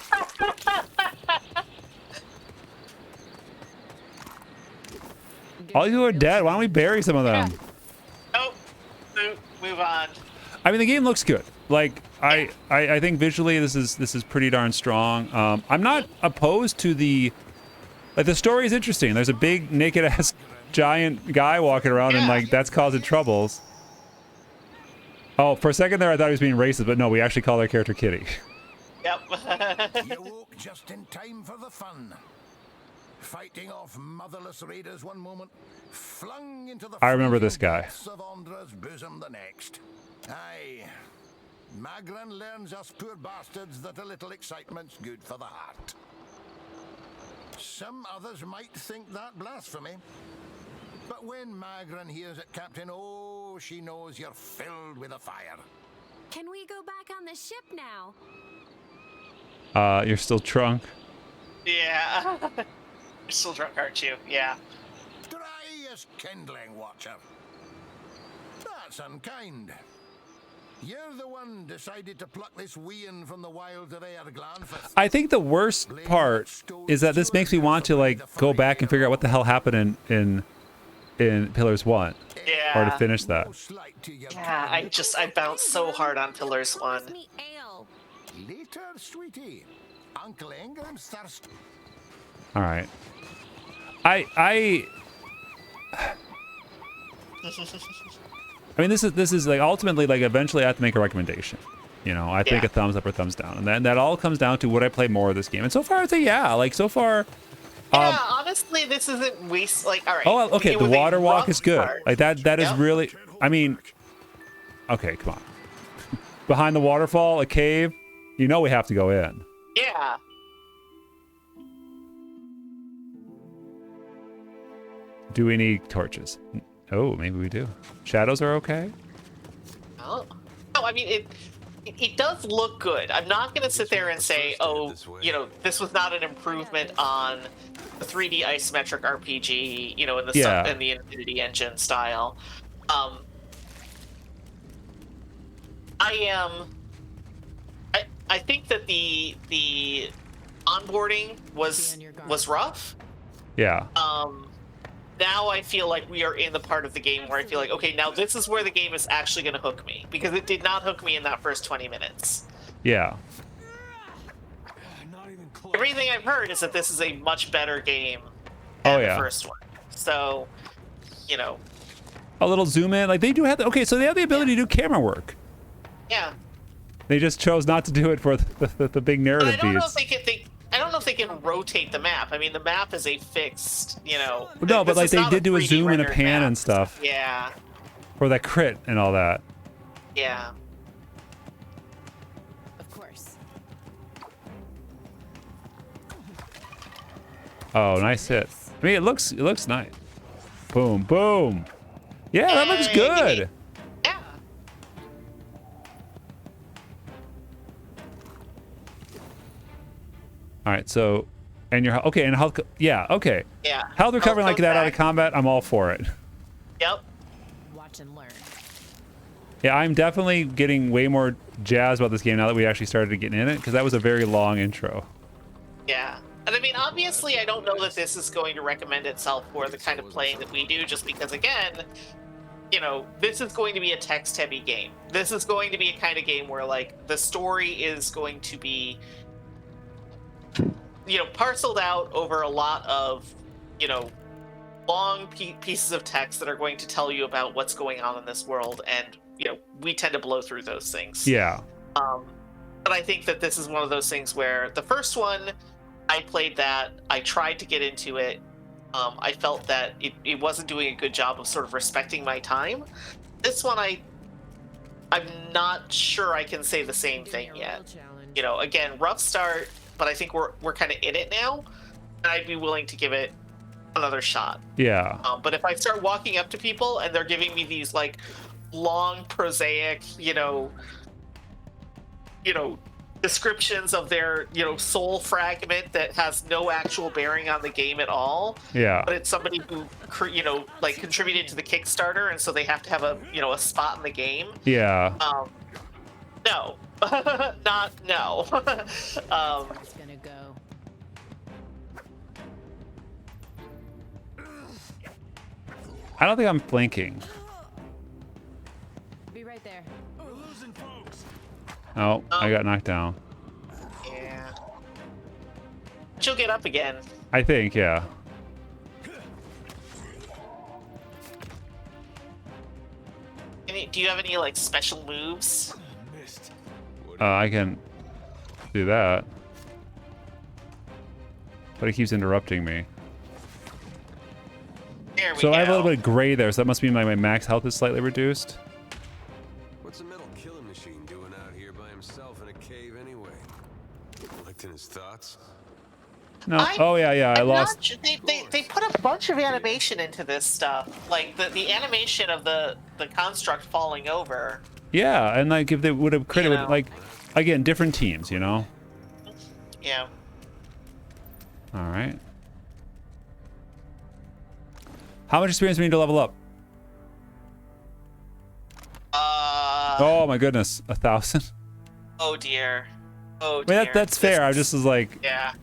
All you are dead. Why don't we bury some of them? Nope. Move on. I mean, the game looks good. Like, I think visually this is pretty darn strong. I'm not opposed to the story is interesting. There's a big naked ass giant guy walking around and like that's causing troubles. Oh, for a second there I thought he was being racist, but no, we actually call our character Kitty. Yep. You woke just in time for the fun. Fighting off motherless raiders one moment, flung into the I remember this guy. depths of Ondra's bosom the next. Aye. Magran learns us poor bastards that a little excitement's good for the heart. Some others might think that blasphemy. But when Magran hears it, Captain, oh, she knows you're filled with a fire. Can we go back on the ship now? You're still drunk. Yeah. You're still drunk, aren't you? Yeah. Dry as kindling, Watcher. That's unkind. You're the one decided to pluck this wean from the wilds of Airglan for... I think the worst part is that this makes me want to like go back and figure out what the hell happened in Pillars 1. Yeah. Or to finish that. Yeah, I bounced so hard on Pillars 1. Later, sweetie. Uncle Ingram's thirst. All right. I mean, this is like ultimately like eventually I have to make a recommendation. You know, I think a thumbs up or thumbs down, and then that all comes down to would I play more of this game. And so far, I'd say yeah. Like so far. Yeah, honestly, this isn't waste. Like, all right. Oh, okay. it The was a water walk rough is good. start. Like that is really. I mean, okay, come on. Behind the waterfall, a cave. You know we have to go in. Yeah. Do we need torches? Oh, maybe we do. Shadows are okay. Oh. No, I mean it does look good. I'm not going to sit there and say, oh, you know, this was not an improvement on the 3D isometric RPG, you know, in the in the Infinity Engine style. I think that the onboarding was rough. Yeah. Now I feel like we are in the part of the game where I feel like, okay, now this is where the game is actually going to hook me, because it did not hook me in that first 20 minutes. Yeah. Everything I've heard is that this is a much better game Oh than yeah. the first one. So, you know. A little zoom in. Like they do have okay, so they have the ability to do camera work. Yeah. They just chose not to do it for the big narrative But I don't know beats. if I don't know if they can rotate the map. I mean, the map is a fixed, you know. No, but this like is they not did do a 3D zoom and a rendered pan map. and stuff Yeah, for that crit and all that. yeah. Of course. Oh, nice hit. I mean, it looks nice. Boom, boom. Yeah, that looks good. Yeah. All right, so, and you're okay, and health. Yeah, okay. Yeah. Health recovering like goes that out of back. combat, I'm all for it. Yep. Watch and learn. Yeah, I'm definitely getting way more jazzed about this game now that we actually started getting in it, because that was a very long intro. Yeah. And I mean, obviously, I don't know that this is going to recommend itself for the kind of playing that we do, just because, again, you know, this is going to be a text-heavy game. This is going to be a kind of game where, like, the story is going to be, you know, parceled out over a lot of, you know, long pieces of text that are going to tell you about what's going on in this world, and, you know, we tend to blow through those things. Yeah. But I think that this is one of those things where the first one, I played that, I tried to get into it, I felt that it wasn't doing a good job of sort of respecting my time. This one, I'm not sure I can say the same thing yet. You know, again, rough start, but I think we're kind of in it now, and I'd be willing to give it another shot. Yeah. But if I start walking up to people and they're giving me these like long prosaic, you know, descriptions of their, you know, soul fragment that has no actual bearing on the game at all. Yeah. But it's somebody who, you know, like contributed to the Kickstarter, and so they have to have a, you know, a spot in the game. Yeah. No, not no. It's gonna go. I don't think I'm flanking. Be right there. Oh, I got knocked down. Yeah. She'll get up again. I think, yeah. Do you have any like special moves? I can do that. But it keeps interrupting me. There we So go. I have a little bit of gray there, so that must mean my max health is slightly reduced. What's a metal killing machine doing out here by himself in a cave anyway? Collecting his thoughts? No. Oh, yeah, I I'm lost. not sure. They put a bunch of animation into this stuff, like the animation of the construct falling over. Yeah, and like if they would have created, You know. like, again, different teams, you know? Yeah. All right. How much experience do we need to level up? Oh my goodness, 1,000. Oh dear. Oh I mean, dear. that's fair. I just was like, Yeah.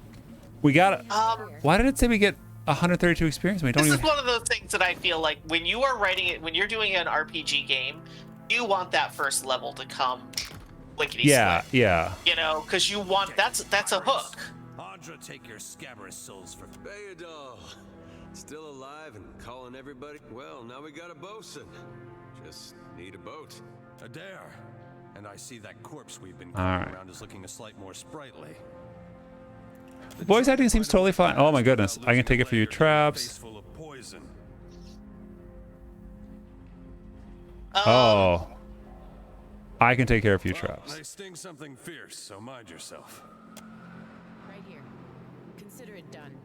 we got. Um. Why did it say we get 132 experience? We don't This even. is one of those things that I feel like when you are writing it, when you're doing an RPG game, you want that first level to come lickety Yeah, split. yeah. You know, because you want that's a hook. Andra, take your scabrous souls for Bayadol, still alive and calling everybody. Well, now we got a bosun. Just need a boat. Adair. And I see that corpse we've been All carrying right. around is looking a slight more sprightly. The voice acting seems totally fine. Oh my goodness, I can take a few traps. Full of poison. Oh. I can take care of a few traps. They sting something fierce, so mind yourself. Right here. Consider it done.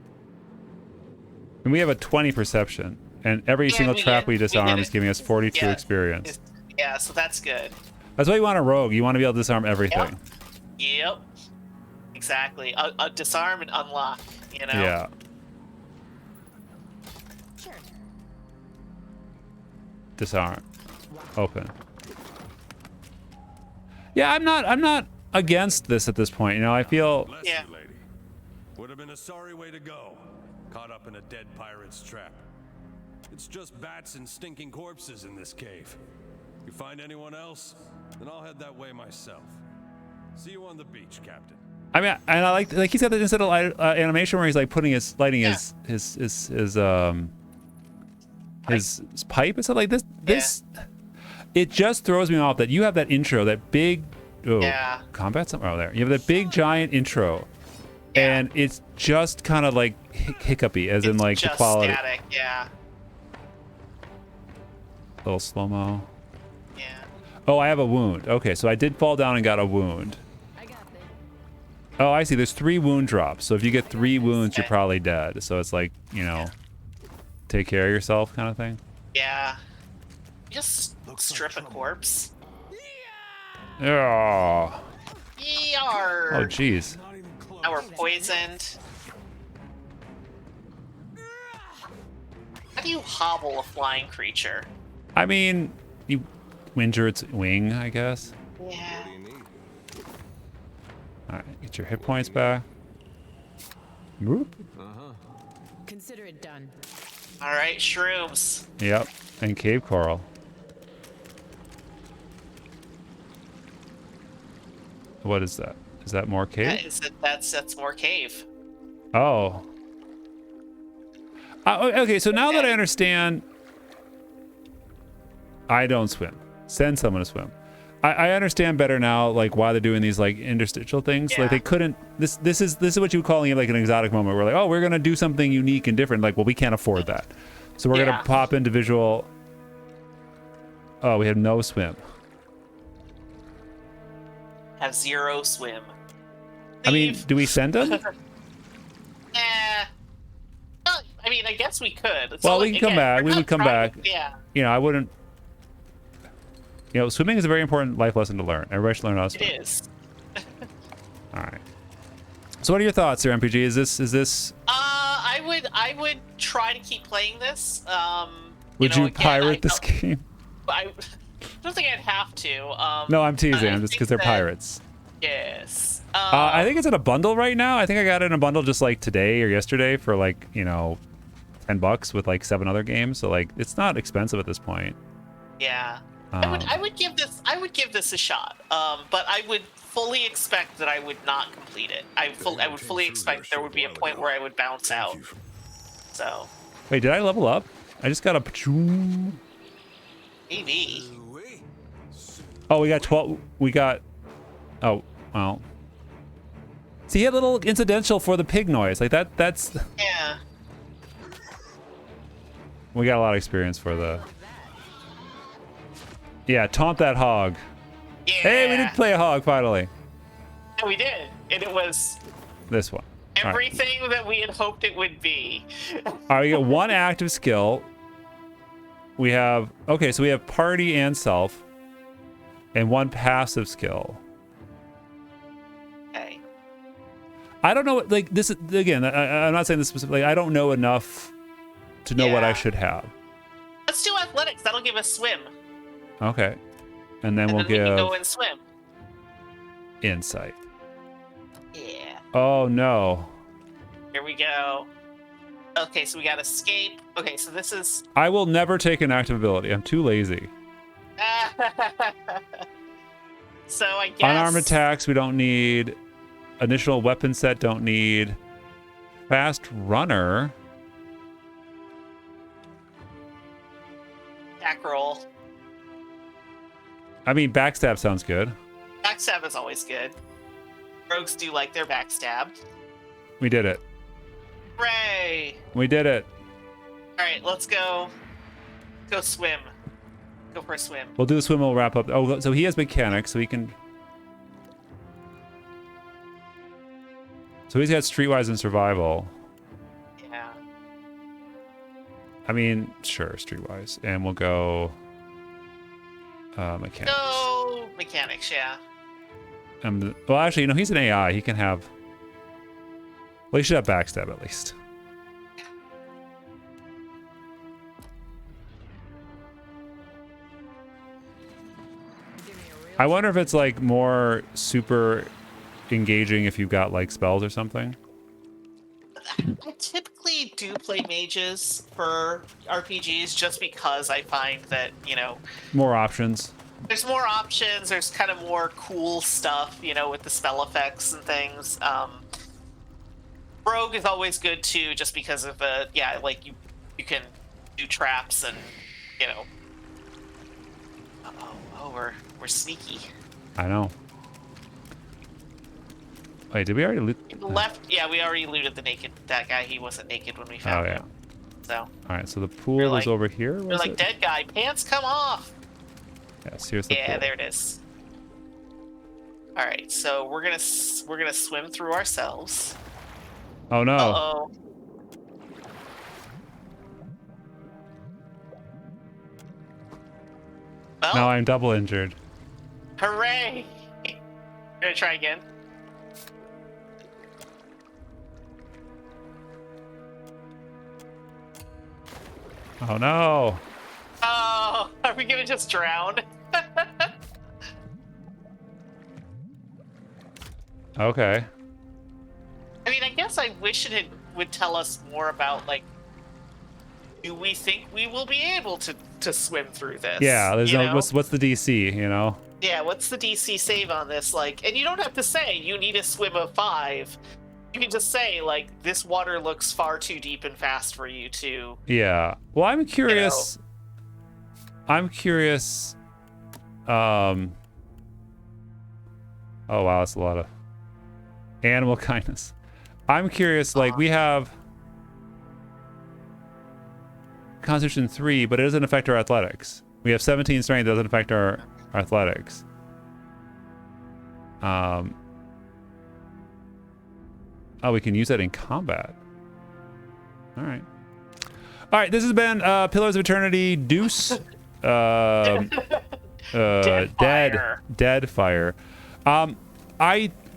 And we have a 20 perception, and every Yeah, single we trap did- we we disarm did is it. giving us 42 Yeah. experience. Yeah, so that's good. That's why you want a rogue. You want to be able to disarm everything. Yep. Exactly. Disarm and unlock. You know. Yeah. Sure. Disarm. Open. Yeah, I'm not against this at this point. You know, I feel. Bless Yeah. you, lady. Would have been a sorry way to go. Caught up in a dead pirate's trap. It's just bats and stinking corpses in this cave. You find anyone else, then I'll head that way myself. See you on the beach, Captain. I mean, and I like he's got the incidental animation where he's like putting his lighting his pipe and stuff like this. This it just throws me off that you have that intro, that big Yeah. combat somewhere there. You have that big giant intro, and it's just kind of like hiccupy, as in like the quality. Static, yeah. A little slow mo. Yeah. Oh, I have a wound. Okay, so I did fall down and got a wound. Oh, I see. There's 3 wound drops. So if you get 3 wounds, you're probably dead. So it's like, you know, take care of yourself kind of thing. Yeah. Just strip a corpse. Oh. Yarr. Oh, jeez. Now we're poisoned. How do you hobble a flying creature? I mean, you injure its wing, I guess. Yeah. Alright, get your hit points back. Whoop. Consider it done. All right, shrooms. Yep, and cave coral. What is that? Is that more cave? That's more cave. Oh. Okay, so now that I understand, I don't swim. Send someone to swim. I understand better now, like why they're doing these like interstitial things. Yeah. Like they couldn't. This is what you would call like an exotic moment. We're like, oh, we're gonna do something unique and different. Like, well, we can't afford that, so we're gonna pop individual. Oh, we have no swim. Have 0 swim. I mean, do we send them? I mean, I guess we could. It's Well, not we can come back. We would come back. Yeah. You know, I wouldn't. You know, swimming is a very important life lesson to learn. Everybody should learn how to swim. It is. All right. So, what are your thoughts, there, MPG? Is this? I would try to keep playing this. Would you pirate this game? I don't think I'd have to. No, I'm teasing. I'm just because they're pirates. Yes. I think it's in a bundle right now. I think I got it in a bundle just like today or yesterday for like, you know, $10 with like 7 other games. So like, it's not expensive at this point. Yeah. I would give this a shot. But I would fully expect that I would not complete it. I would fully expect there would be a point where I would bounce out. So. Wait, did I level up? I just got a pachoom. Maybe. Oh, we got 12. We got. Oh, well. See, he had a little incidental for the pig noise. Like that's. Yeah. We got a lot of experience for the. Yeah, taunt that hog. Yeah. Hey, we did play a hog finally. Yeah, we did. And it was This one. everything that we had hoped it would be. All right, we got 1 active skill. We have, okay, so we have party and self, and 1 passive skill. Okay. I don't know, like, this is, again, I'm not saying this specifically, I don't know enough to know what I should have. Let's do athletics. That'll give us swim. Okay. And then we'll we give can go and swim. insight. Yeah. Oh, no. Here we go. Okay, so we got escape. Okay, so this is... I will never take an active ability. I'm too lazy. So I guess... Unarmed attacks, we don't need. Initial weapon set, don't need. Fast runner. Attack roll. I mean, backstab sounds good. Backstab is always good. Rogues do like their backstab. We did it. Hooray! We did it. Alright, let's go. Go swim. Go for a swim. We'll do the swim, we'll wrap up. Oh, so he has mechanics, so he can... So he's got streetwise and survival. Yeah. I mean, sure, streetwise. And we'll go... mechanics. Go mechanics, yeah. Well, actually, you know, he's an AI. He can have... Well, he should have backstab at least. I wonder if it's like more super engaging if you've got like spells or something. I typically do play mages for RPGs just because I find that, you know, More options. there's more options, there's kind of more cool stuff, you know, with the spell effects and things. Rogue is always good too, just because of yeah, like you can do traps and, you know. Oh, we're sneaky. I know. Wait, did we already loot? Left. Yeah, we already looted that guy. He wasn't naked when we found him. So. All right, so the pool was over here. We're like, dead guy, pants come off. Yes, here's the pool. Yeah, there it is. All right, so we're gonna swim through ourselves. Oh no. Uh-oh. Well, now I'm double injured. Hooray! Gonna try again. Oh no. Oh, are we gonna just drown? Okay. I mean, I guess I wish it would tell us more about, like, do we think we will be able to swim through this? Yeah, there's no, what's the DC, you know? Yeah, what's the DC save on this? Like, and you don't have to say you need a swim of 5. You can just say, like, this water looks far too deep and fast for you to... Yeah. Well, I'm curious. I'm curious. Oh, wow, that's a lot of animal kindness. I'm curious, like, we have Constitution 3, but it doesn't affect our athletics. We have 17 strength, doesn't affect our athletics. Oh, we can use that in combat. All right. All right, this has been Pillars of Eternity Deuce. Deadfire.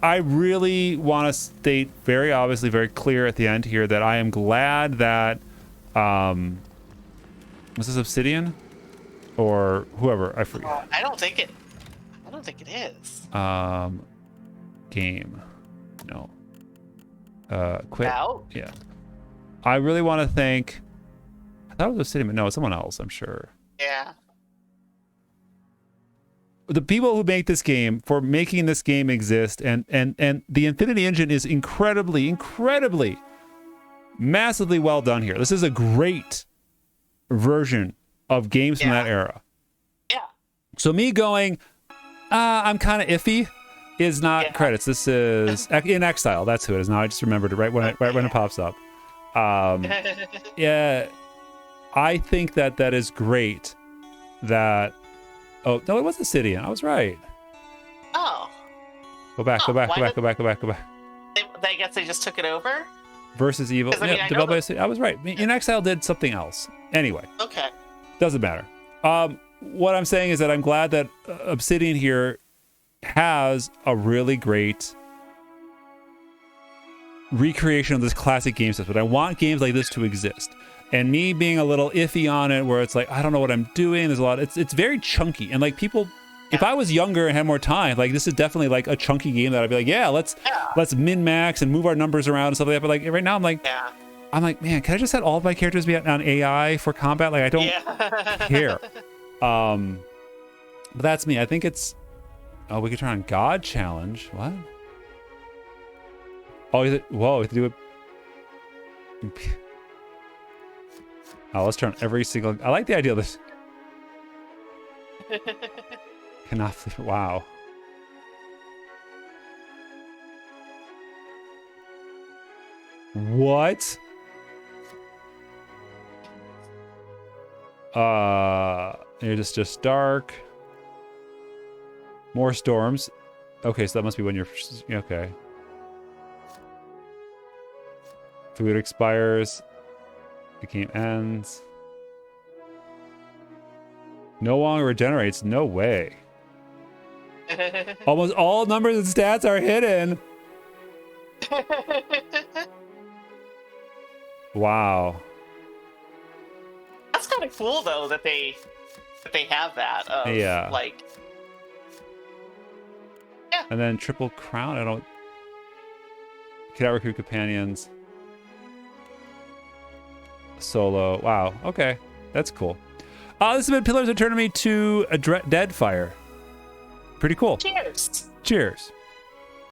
I really want to state very obviously, very clear at the end here that I am glad that was this Obsidian or whoever, I forget. I don't think it is. Game. No. Quit. Out? Yeah. I really want to thank, I thought it was Obsidian, but no, it's someone else, I'm sure. Yeah. The people who make this game for making this game exist, and the Infinity Engine is incredibly massively well done here. This is a great version of games from that era. Yeah. So me going, I'm kind of iffy is not credits. This is In Exile. That's who it is. Now I just remembered it right when it pops up. Yeah, I think that is great. That. Oh, no, it was Obsidian. I was right. Oh. Go back. I guess they just took it over? Versus Evil. I mean, Yeah, developed by I was right. In Exile did something else. Anyway. Okay. Doesn't matter. What I'm saying is that I'm glad that Obsidian here has a really great recreation of this classic game system. But I want games like this to exist. And me being a little iffy on it, where it's like, I don't know what I'm doing. There's a lot. It's very chunky. And like people, if I was younger and had more time, like this is definitely like a chunky game that I'd be like, yeah, let's min max and move our numbers around and stuff like that. But like right now, I'm like, man, can I just set all of my characters be on AI for combat? Like I don't care. But that's me. I think it's. Oh, we could turn on God Challenge. What? Oh, whoa! We have to do it. Oh, let's turn every single. I like the idea of this. Cannot. Wow. What? You're just dark. More storms. Okay, so that must be when you're okay. Food expires. The game ends. No longer regenerates. No way. Almost all numbers and stats are hidden. Wow. That's kind of cool though that they have that. Yeah. Like. Yeah. And then Triple Crown. I don't. Cannot recruit companions. Solo. Wow. Okay. That's cool. This has been Pillars of Eternity 2 Deadfire. Pretty cool. Cheers. Cheers.